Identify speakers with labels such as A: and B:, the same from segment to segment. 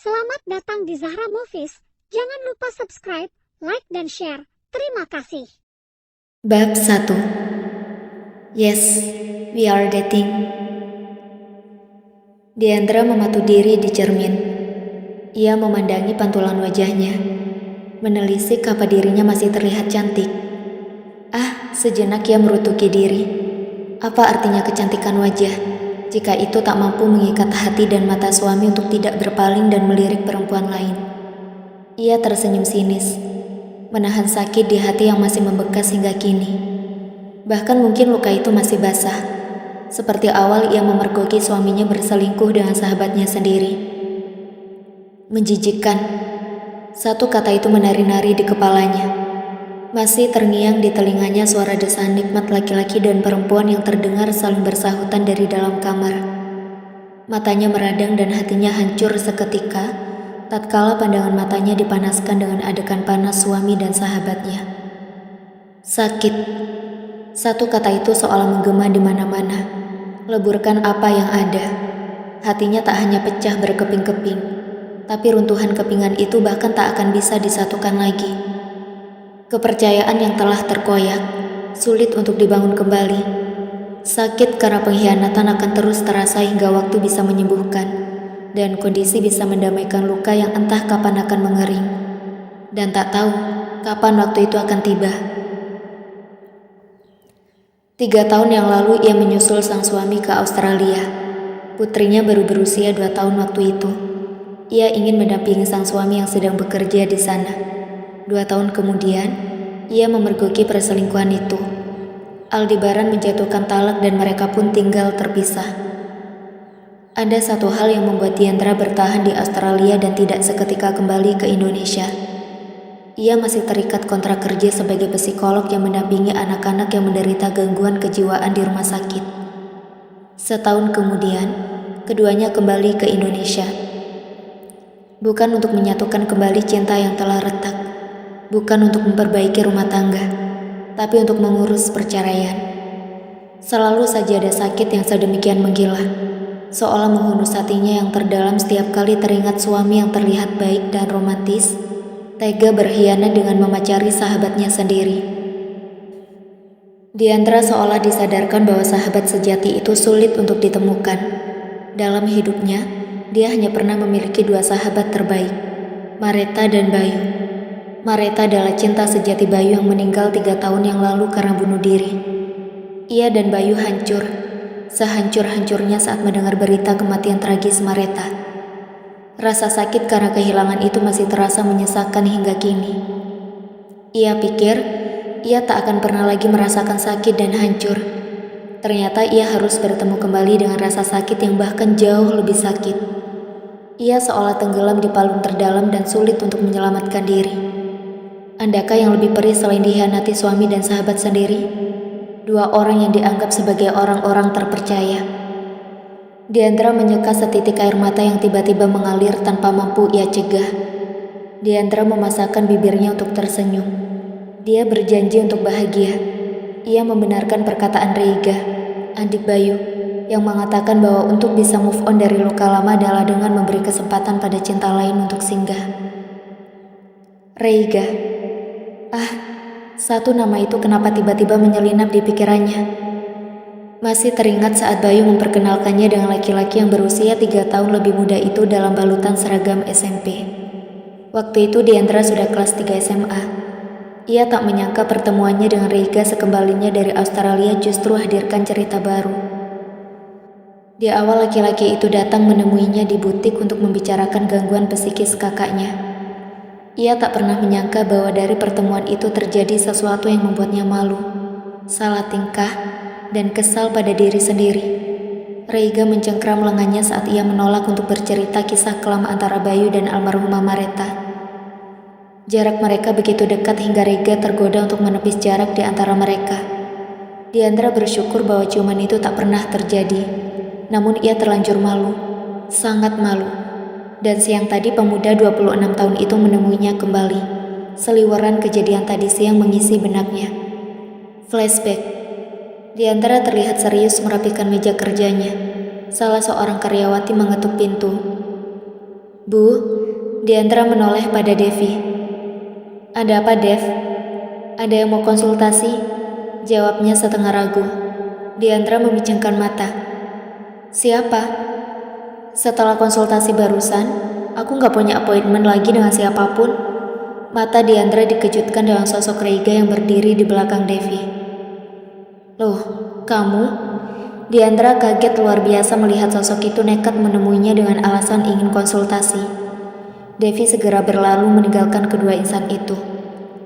A: Selamat datang di Zahra Movies. Jangan lupa subscribe, like, dan share. Terima kasih.
B: Bab 1. Yes, we are dating. Diandra mematuk diri di cermin. Ia memandangi pantulan wajahnya, menelisik apa dirinya masih terlihat cantik. Sejenak ia merutuki diri. Apa artinya kecantikan wajah jika itu tak mampu mengikat hati dan mata suami untuk tidak berpaling dan melirik perempuan lain? Ia tersenyum sinis, menahan sakit di hati yang masih membekas hingga kini. Bahkan mungkin luka itu masih basah. Seperti awal ia memergoki suaminya berselingkuh dengan sahabatnya sendiri. Menjijikkan. Satu kata itu menari-nari di kepalanya. Masih terngiang di telinganya suara desaan nikmat laki-laki dan perempuan yang terdengar saling bersahutan dari dalam kamar. Matanya meradang dan hatinya hancur seketika tatkala pandangan matanya dipanaskan dengan adegan panas suami dan sahabatnya. Sakit. Satu kata itu seolah menggema di mana-mana, leburkan apa yang ada. Hatinya tak hanya pecah berkeping-keping, tapi runtuhan kepingan itu bahkan tak akan bisa disatukan lagi. Kepercayaan yang telah terkoyak, sulit untuk dibangun kembali. Sakit karena pengkhianatan akan terus terasa hingga waktu bisa menyembuhkan, dan kondisi bisa mendamaikan luka yang entah kapan akan mengering. Dan tak tahu kapan waktu itu akan tiba. 3 tahun yang lalu ia menyusul sang suami ke Australia. Putrinya baru berusia 2 tahun waktu itu. Ia ingin mendampingi sang suami yang sedang bekerja di sana. 2 tahun kemudian, ia memergoki perselingkuhan itu. Aldebaran menjatuhkan talak dan mereka pun tinggal terpisah. Ada satu hal yang membuat Diandra bertahan di Australia dan tidak seketika kembali ke Indonesia. Ia masih terikat kontrak kerja sebagai psikolog yang mendampingi anak-anak yang menderita gangguan kejiwaan di rumah sakit. Setahun kemudian, keduanya kembali ke Indonesia. Bukan untuk menyatukan kembali cinta yang telah retak, bukan untuk memperbaiki rumah tangga, tapi untuk mengurus perceraian. Selalu saja ada sakit yang sedemikian menggila, seolah menghunus hatinya yang terdalam setiap kali teringat suami yang terlihat baik dan romantis, tega berkhianat dengan memacari sahabatnya sendiri. Diandra seolah disadarkan bahwa sahabat sejati itu sulit untuk ditemukan. Dalam hidupnya, dia hanya pernah memiliki 2 sahabat terbaik, Mareta dan Bayu. Mareta adalah cinta sejati Bayu yang meninggal 3 tahun yang lalu karena bunuh diri. Ia dan Bayu hancur, sehancur-hancurnya saat mendengar berita kematian tragis Mareta. Rasa sakit karena kehilangan itu masih terasa menyesakkan hingga kini. Ia pikir ia tak akan pernah lagi merasakan sakit dan hancur. Ternyata ia harus bertemu kembali dengan rasa sakit yang bahkan jauh lebih sakit. Ia seolah tenggelam di palung terdalam dan sulit untuk menyelamatkan diri. Andakah yang lebih perih selain dikhianati suami dan sahabat sendiri? 2 orang yang dianggap sebagai orang-orang terpercaya. Diandra menyeka setitik air mata yang tiba-tiba mengalir tanpa mampu ia cegah. Diandra memasakkan bibirnya untuk tersenyum. Dia berjanji untuk bahagia. Ia membenarkan perkataan Reiga, adik Bayu, yang mengatakan bahwa untuk bisa move on dari luka lama adalah dengan memberi kesempatan pada cinta lain untuk singgah. Reiga. Satu nama itu kenapa tiba-tiba menyelinap di pikirannya. Masih teringat saat Bayu memperkenalkannya dengan laki-laki yang berusia 3 tahun lebih muda itu dalam balutan seragam SMP. Waktu itu Diandra sudah kelas 3 SMA. Ia tak menyangka pertemuannya dengan Reiga sekembalinya dari Australia justru hadirkan cerita baru. Di awal laki-laki itu datang menemuinya di butik untuk membicarakan gangguan psikis kakaknya. Ia tak pernah menyangka bahwa dari pertemuan itu terjadi sesuatu yang membuatnya malu, salah tingkah, dan kesal pada diri sendiri. Reiga mencengkram lengannya saat ia menolak untuk bercerita kisah kelam antara Bayu dan almarhumah Mareta. Jarak mereka begitu dekat hingga Reiga tergoda untuk menepis jarak di antara mereka. Diandra bersyukur bahwa ciuman itu tak pernah terjadi. Namun ia terlanjur malu, sangat malu. Dan siang tadi pemuda 26 tahun itu menemuinya kembali. Seliweran kejadian tadi siang mengisi benaknya. Flashback. Diandra terlihat serius merapikan meja kerjanya. Salah seorang karyawati mengetuk pintu. Bu, Diandra menoleh pada Devi. Ada apa, Dev? Ada yang mau konsultasi? Jawabnya setengah ragu. Diandra memicingkan mata. Siapa? Setelah konsultasi barusan, aku gak punya appointment lagi dengan siapapun. Mata Diandra dikejutkan dengan sosok Reiga yang berdiri di belakang Devi. Loh, kamu? Diandra kaget luar biasa melihat sosok itu nekat menemuinya dengan alasan ingin konsultasi. Devi segera berlalu meninggalkan kedua insan itu.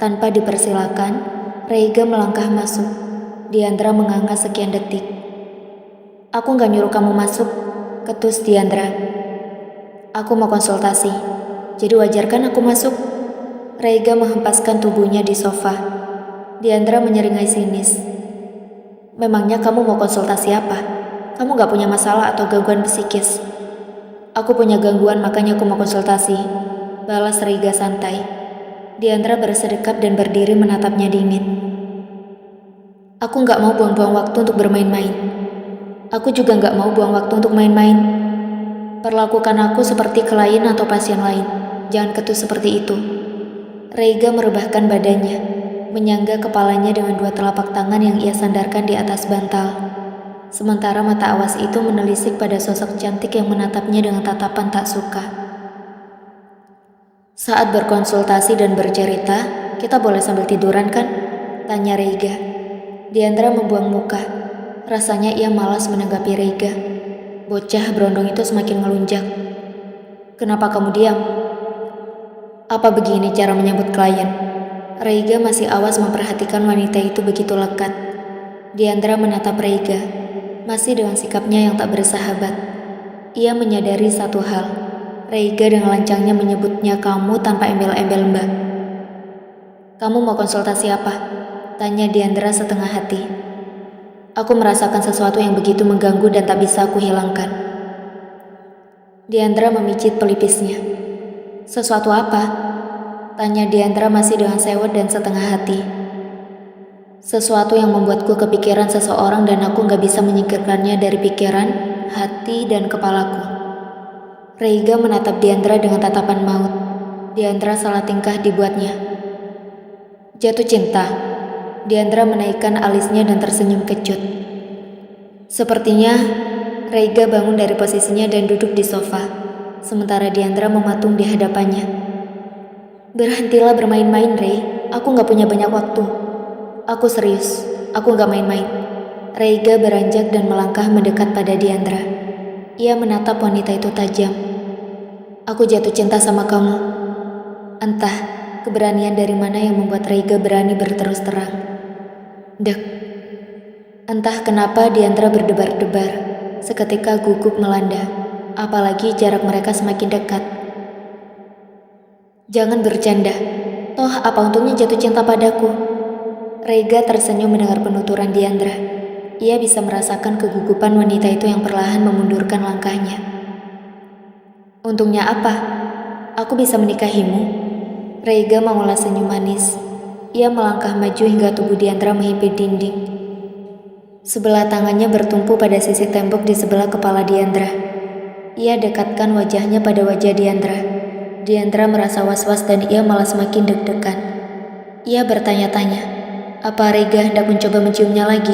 B: Tanpa dipersilakan, Reiga melangkah masuk. Diandra menganga sekian detik. Aku gak nyuruh kamu masuk, ketus Diandra. Aku mau konsultasi, jadi wajar kan aku masuk? Reiga menghempaskan tubuhnya di sofa. Diandra menyeringai sinis. Memangnya kamu mau konsultasi apa? Kamu gak punya masalah atau gangguan psikis? Aku punya gangguan, makanya aku mau konsultasi, balas Reiga santai. Diandra bersedekap dan berdiri menatapnya dingin. Aku gak mau buang-buang waktu untuk bermain-main. Aku juga gak mau buang waktu untuk main-main. Perlakukan aku seperti klien atau pasien lain. Jangan ketus seperti itu. Reiga merebahkan badannya, menyangga kepalanya dengan dua telapak tangan yang ia sandarkan di atas bantal. Sementara mata awas itu menelisik pada sosok cantik yang menatapnya dengan tatapan tak suka. Saat berkonsultasi dan bercerita, kita boleh sambil tiduran kan? Tanya Reiga. Diandra membuang muka. Rasanya ia malas menanggapi Reiga. Bocah berondong itu semakin melunjak. Kenapa kamu diam? Apa begini cara menyambut klien? Reiga masih awas memperhatikan wanita itu begitu lekat. Diandra menatap Reiga, masih dengan sikapnya yang tak bersahabat. Ia menyadari satu hal. Reiga dengan lancangnya menyebutnya kamu tanpa embel-embel mbak. Kamu mau konsultasi apa? Tanya Diandra setengah hati. Aku merasakan sesuatu yang begitu mengganggu dan tak bisa aku hilangkan. Diandra memicit pelipisnya. Sesuatu apa? Tanya Diandra masih dengan sewot dan setengah hati. Sesuatu yang membuatku kepikiran seseorang dan aku gak bisa menyingkirkannya dari pikiran, hati, dan kepalaku. Reiga menatap Diandra dengan tatapan maut. Diandra salah tingkah dibuatnya. Jatuh cinta. Diandra menaikkan alisnya dan tersenyum kecut. Sepertinya Reiga bangun dari posisinya dan duduk di sofa, sementara Diandra mematung di hadapannya. Berhentilah bermain-main, Rey. Aku gak punya banyak waktu. Aku serius. Aku gak main-main. Reiga beranjak dan melangkah mendekat pada Diandra. Ia menatap wanita itu tajam. Aku jatuh cinta sama kamu. Entah keberanian dari mana yang membuat Reiga berani berterus terang. Dek. Entah kenapa Diandra berdebar-debar. Seketika gugup melanda. Apalagi jarak mereka semakin dekat. Jangan bercanda. Toh apa untungnya jatuh cinta padaku? Reiga tersenyum mendengar penuturan Diandra. Ia bisa merasakan kegugupan wanita itu yang perlahan memundurkan langkahnya. Untungnya apa? Aku bisa menikahimu. Reiga mengulas senyum manis. Ia melangkah maju hingga tubuh Diandra menghimpit dinding. Sebelah tangannya bertumpu pada sisi tembok di sebelah kepala Diandra. Ia dekatkan wajahnya pada wajah Diandra. Diandra merasa was-was dan ia malah semakin deg-degan. Ia bertanya-tanya, apa Reiga hendak mencoba menciumnya lagi?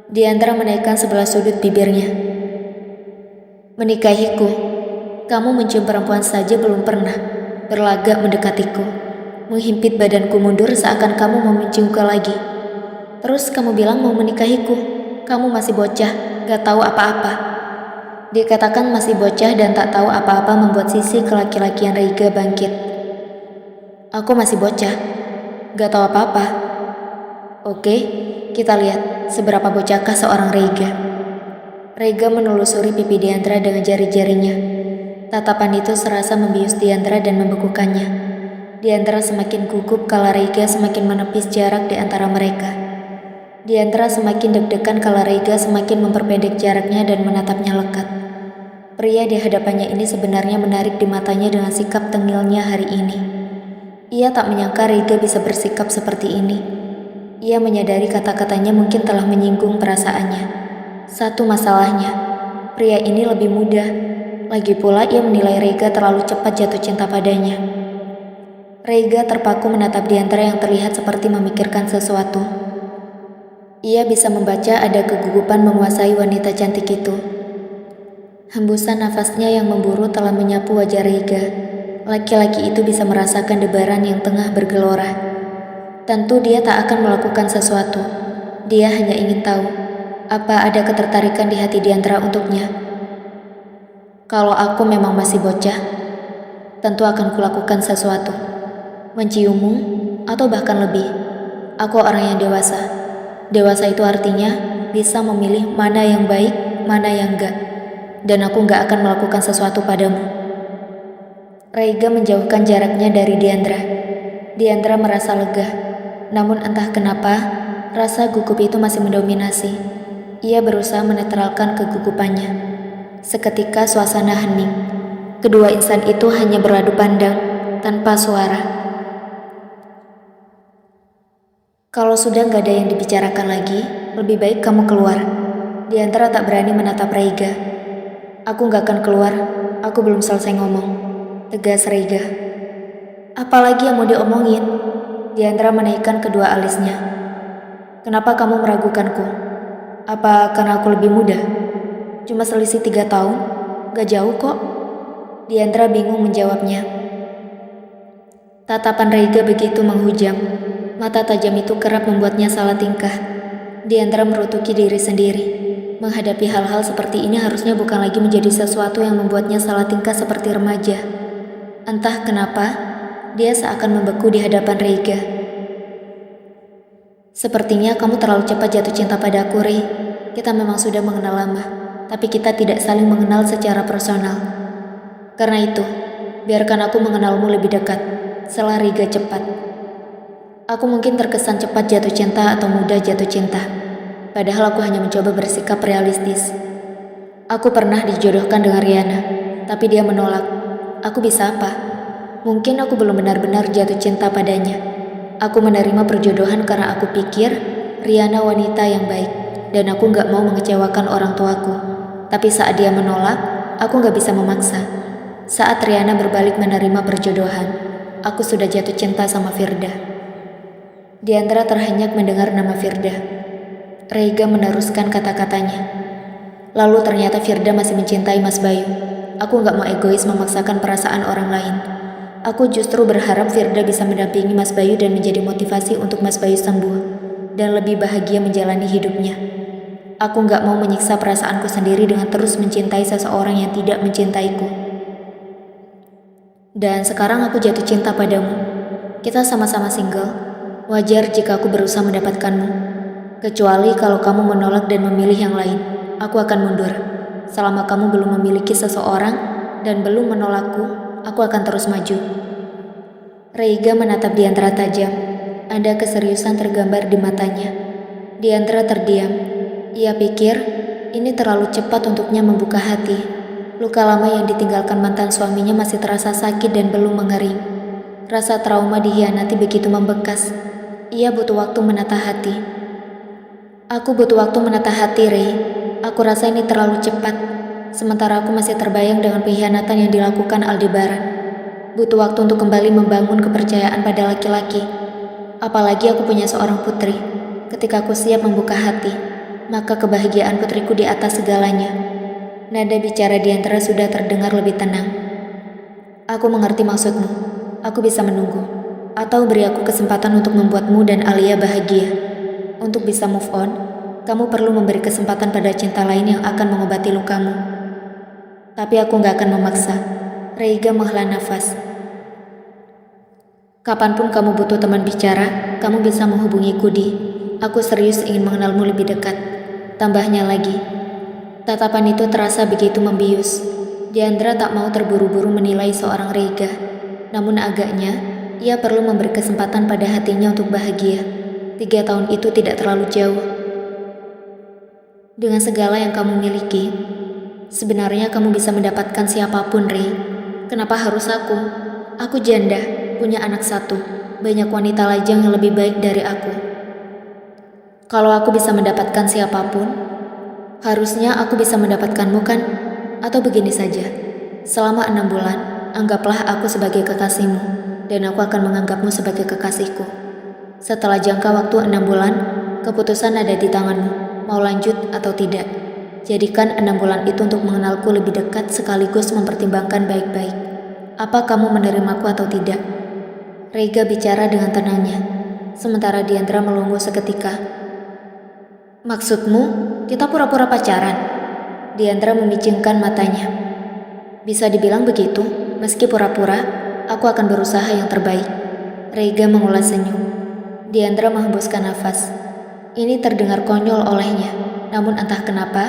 B: Diandra menaikkan sebelah sudut bibirnya. Menikahiku? Kamu mencium perempuan saja belum pernah. Berlagak mendekatiku. Menghimpit badanku mundur seakan kamu mau menciumku lagi. Terus kamu bilang mau menikahiku. Kamu masih bocah, gak tahu apa-apa. Dikatakan masih bocah dan tak tahu apa-apa membuat sisi kelaki-lakian Reiga bangkit. Aku masih bocah, gak tahu apa-apa. Oke, kita lihat seberapa bocahkah seorang Reiga. Reiga menelusuri pipi Diandra dengan jari-jarinya. Tatapan itu serasa membius Diandra dan membekukannya. Diandra semakin gugup kala Reiga semakin menepis jarak di antara mereka. Diandra semakin deg-degan kala Reiga semakin memperpendek jaraknya dan menatapnya lekat. Pria di hadapannya ini sebenarnya menarik di matanya dengan sikap tengilnya hari ini. Ia tak menyangka Reiga bisa bersikap seperti ini. Ia menyadari kata-katanya mungkin telah menyinggung perasaannya. Satu masalahnya, pria ini lebih muda, Lagi pula ia menilai Rega terlalu cepat jatuh cinta padanya. Rega terpaku menatap Diandra yang terlihat seperti memikirkan sesuatu. Ia bisa membaca ada kegugupan menguasai wanita cantik itu. Hembusan nafasnya yang memburu telah menyapu wajah Rega. Laki-laki itu bisa merasakan debaran yang tengah bergelora. Tentu dia tak akan melakukan sesuatu. Dia hanya ingin tahu, apa ada ketertarikan di hati Diandra untuknya. Kalau aku memang masih bocah, tentu akan kulakukan sesuatu. Menciummu, atau bahkan lebih. Aku orang yang dewasa. Dewasa itu artinya bisa memilih mana yang baik, mana yang enggak. Dan aku enggak akan melakukan sesuatu padamu. Rega menjauhkan jaraknya dari Diandra. Diandra merasa lega. Namun entah kenapa, rasa gugup itu masih mendominasi. Ia berusaha menetralkan kegugupannya. Seketika suasana hening. Kedua insan itu hanya beradu pandang, tanpa suara. Kalau sudah gak ada yang dibicarakan lagi, lebih baik kamu keluar. Diandra tak berani menatap Rega. Aku gak akan keluar, aku belum selesai ngomong, tegas Rega. Apalagi yang mau diomongin? Diandra menaikkan kedua alisnya. Kenapa kamu meragukanku? Apa karena aku lebih muda? Cuma selisih 3 tahun, gak jauh kok. Diandra bingung menjawabnya. Tatapan Rega begitu menghujam. Mata tajam itu kerap membuatnya salah tingkah. Diandra merutuki diri sendiri. Menghadapi hal-hal seperti ini harusnya bukan lagi menjadi sesuatu yang membuatnya salah tingkah seperti remaja. Entah kenapa, dia seakan membeku di hadapan Rega. Sepertinya kamu terlalu cepat jatuh cinta padaku, Rey. Kita memang sudah mengenal lama, tapi kita tidak saling mengenal secara personal. Karena itu, biarkan aku mengenalmu lebih dekat. Sela Rega cepat. Aku mungkin terkesan cepat jatuh cinta atau mudah jatuh cinta. Padahal aku hanya mencoba bersikap realistis. Aku pernah dijodohkan dengan Riana, tapi dia menolak. Aku bisa apa? Mungkin aku belum benar-benar jatuh cinta padanya. Aku menerima perjodohan karena aku pikir Riana wanita yang baik, dan aku gak mau mengecewakan orang tuaku. Tapi saat dia menolak, aku gak bisa memaksa. Saat Riana berbalik menerima perjodohan, aku sudah jatuh cinta sama Firda. Diandra terhenyak mendengar nama Firda. Rega meneruskan kata-katanya. Lalu ternyata Firda masih mencintai Mas Bayu. Aku gak mau egois memaksakan perasaan orang lain. Aku justru berharap Firda bisa mendampingi Mas Bayu dan menjadi motivasi untuk Mas Bayu sembuh dan lebih bahagia menjalani hidupnya. Aku gak mau menyiksa perasaanku sendiri dengan terus mencintai seseorang yang tidak mencintaiku. Dan sekarang aku jatuh cinta padamu. Kita sama-sama single. Wajar jika aku berusaha mendapatkanmu. Kecuali kalau kamu menolak dan memilih yang lain, aku akan mundur. Selama kamu belum memiliki seseorang dan belum menolakku, aku akan terus maju. Rega menatap Diandra tajam. Ada keseriusan tergambar di matanya. Diandra terdiam. Ia pikir ini terlalu cepat untuknya membuka hati. Luka lama yang ditinggalkan mantan suaminya masih terasa sakit dan belum mengering. Rasa trauma dikhianati begitu membekas. Ia butuh waktu menata hati. Aku butuh waktu menata hati, Rey. Aku rasa ini terlalu cepat. Sementara aku masih terbayang dengan pengkhianatan yang dilakukan Aldebaran. Butuh waktu untuk kembali membangun kepercayaan pada laki-laki. Apalagi aku punya seorang putri. Ketika aku siap membuka hati, maka kebahagiaan putriku di atas segalanya. Nada bicara Diandra sudah terdengar lebih tenang. Aku mengerti maksudmu. Aku bisa menunggu. Atau beri aku kesempatan untuk membuatmu dan Alia bahagia. Untuk bisa move on, kamu perlu memberi kesempatan pada cinta lain yang akan mengobati lukamu. Tapi aku gak akan memaksa. Rega menghela nafas. Kapanpun kamu butuh teman bicara, kamu bisa menghubungiku di. Aku serius ingin mengenalmu lebih dekat. Tambahnya lagi. Tatapan itu terasa begitu membius. Diandra tak mau terburu-buru menilai seorang Rega. Namun agaknya ia perlu memberi kesempatan pada hatinya untuk bahagia. 3 tahun itu tidak terlalu jauh. Dengan segala yang kamu miliki, sebenarnya kamu bisa mendapatkan siapapun, Rey. Kenapa harus aku? Aku janda, punya anak 1, banyak wanita lajang yang lebih baik dari aku. Kalau aku bisa mendapatkan siapapun, harusnya aku bisa mendapatkanmu kan? Atau begini saja, Selama 6 bulan, anggaplah aku sebagai kekasihmu, dan aku akan menganggapmu sebagai kekasihku. Setelah jangka waktu 6 bulan, keputusan ada di tanganmu, mau lanjut atau tidak. Jadikan 6 bulan itu untuk mengenalku lebih dekat sekaligus mempertimbangkan baik-baik. Apa kamu menerimaku atau tidak? Rega bicara dengan tenangnya, sementara Diandra melunggu seketika. Maksudmu, kita pura-pura pacaran? Diandra memicingkan matanya. Bisa dibilang begitu, meski pura-pura, aku akan berusaha yang terbaik. Rega mengulas senyum. Diandra menghembuskan nafas. Ini terdengar konyol olehnya, namun entah kenapa,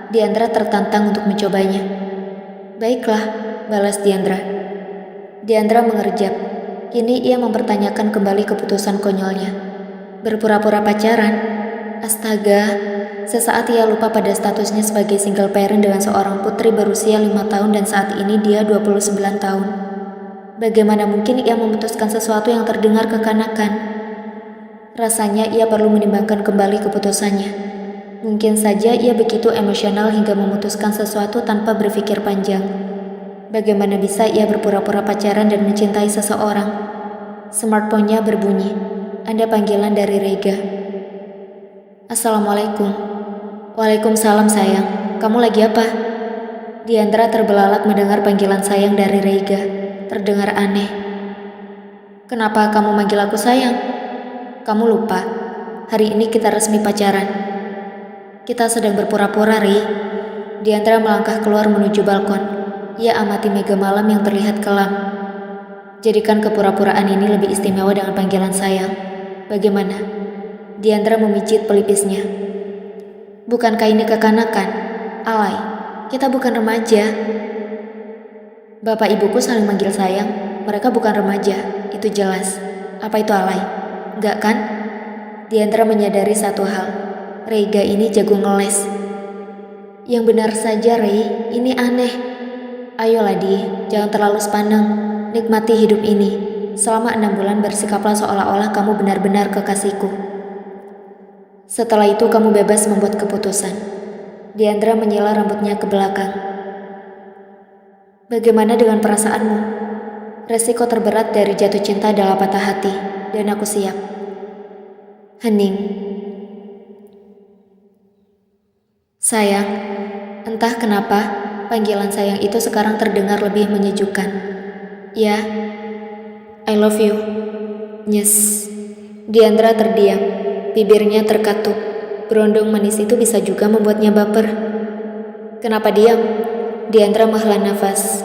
B: Diandra tertantang untuk mencobanya. Baiklah, balas Diandra. Diandra mengerjap. Kini ia mempertanyakan kembali keputusan konyolnya. Berpura-pura pacaran? Astaga, sesaat ia lupa pada statusnya sebagai single parent dengan seorang putri berusia 5 tahun dan saat ini dia 29 tahun. Bagaimana mungkin ia memutuskan sesuatu yang terdengar kekanakan? Rasanya ia perlu menimbangkan kembali keputusannya. Mungkin saja ia begitu emosional hingga memutuskan sesuatu tanpa berpikir panjang. Bagaimana bisa ia berpura-pura pacaran dan mencintai seseorang? Smartphone-nya berbunyi. Ada panggilan dari Rega. Assalamualaikum. Waalaikumsalam sayang. Kamu lagi apa? Diandra terbelalak mendengar panggilan sayang dari Rega. Terdengar aneh. Kenapa kamu manggil aku sayang? Kamu lupa, hari ini kita resmi pacaran. Kita sedang berpura-pura, Ri. Diandra melangkah keluar menuju balkon. Ia amati mega malam yang terlihat kelam. Jadikan kepura-puraan ini lebih istimewa dengan panggilan sayang. Bagaimana? Diandra memijit pelipisnya. Bukankah ini kekanakan? Alay, kita bukan remaja. Bapak ibuku saling manggil sayang. Mereka bukan remaja, itu jelas. Apa itu alay? Enggak kan? Diandra menyadari satu hal. Rega ini jago ngeles. Yang benar saja, Rey, ini aneh. Ayolah Di, jangan terlalu sepaneng. Nikmati hidup ini. Selama 6 bulan bersikaplah seolah-olah kamu benar-benar kekasihku. Setelah itu kamu bebas membuat keputusan. Diandra menyela rambutnya ke belakang. Bagaimana dengan perasaanmu? Resiko terberat dari jatuh cinta adalah patah hati, dan aku siap. Hening. Sayang, entah kenapa panggilan sayang itu sekarang terdengar lebih menyejukkan. Ya, I love you. Nyes. Diandra terdiam. Bibirnya terkatup. Berondong manis itu bisa juga membuatnya baper. Kenapa diam? Diandra menghela nafas.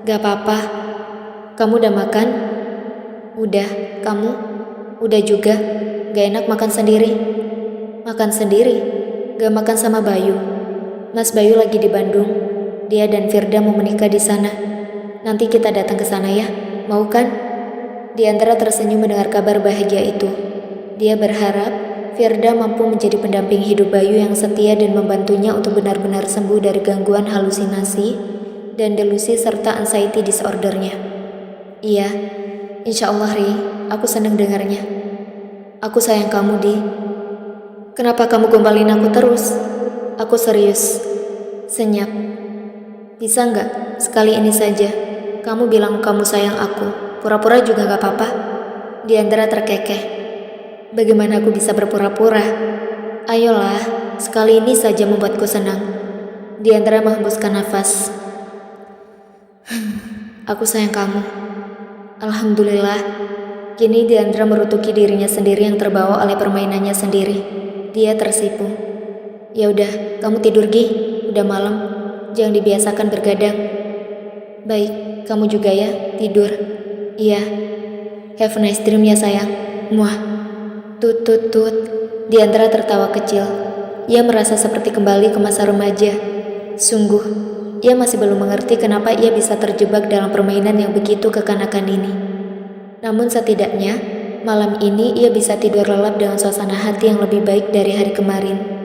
B: Gak apa-apa. Kamu udah makan? Udah. Kamu? Udah juga. Gak enak makan sendiri. Makan sendiri? Gak makan sama Bayu. Mas Bayu lagi di Bandung. Dia dan Firda mau menikah di sana. Nanti kita datang ke sana ya. Mau kan? Diandra tersenyum mendengar kabar bahagia itu. Dia berharap Firda mampu menjadi pendamping hidup Bayu yang setia dan membantunya untuk benar-benar sembuh dari gangguan halusinasi dan delusi serta anxiety disordernya. Iya, insya Allah Ri, aku senang dengarnya. Aku sayang kamu Di. Kenapa kamu gombalin aku terus? Aku serius. Senyap. Bisa nggak sekali ini saja kamu bilang kamu sayang aku? Pura-pura juga gak apa-apa. Diandra terkekeh. Bagaimana aku bisa berpura-pura? Ayolah, sekali ini saja membuatku senang. Diandra menghembuskan nafas. Aku sayang kamu. Alhamdulillah. Kini Diandra merutuki dirinya sendiri yang terbawa oleh permainannya sendiri. Dia tersipu. Ya udah, kamu tidur Gi. Udah malam. Jangan dibiasakan bergadang. Baik, kamu juga ya, tidur. Iya. Have a nice dream ya sayang. Muah. Tut tut tut. Diandra tertawa kecil. Ia merasa seperti kembali ke masa remaja. Sungguh, ia masih belum mengerti kenapa ia bisa terjebak dalam permainan yang begitu kekanakan ini. Namun setidaknya, malam ini ia bisa tidur lelap dengan suasana hati yang lebih baik dari hari kemarin.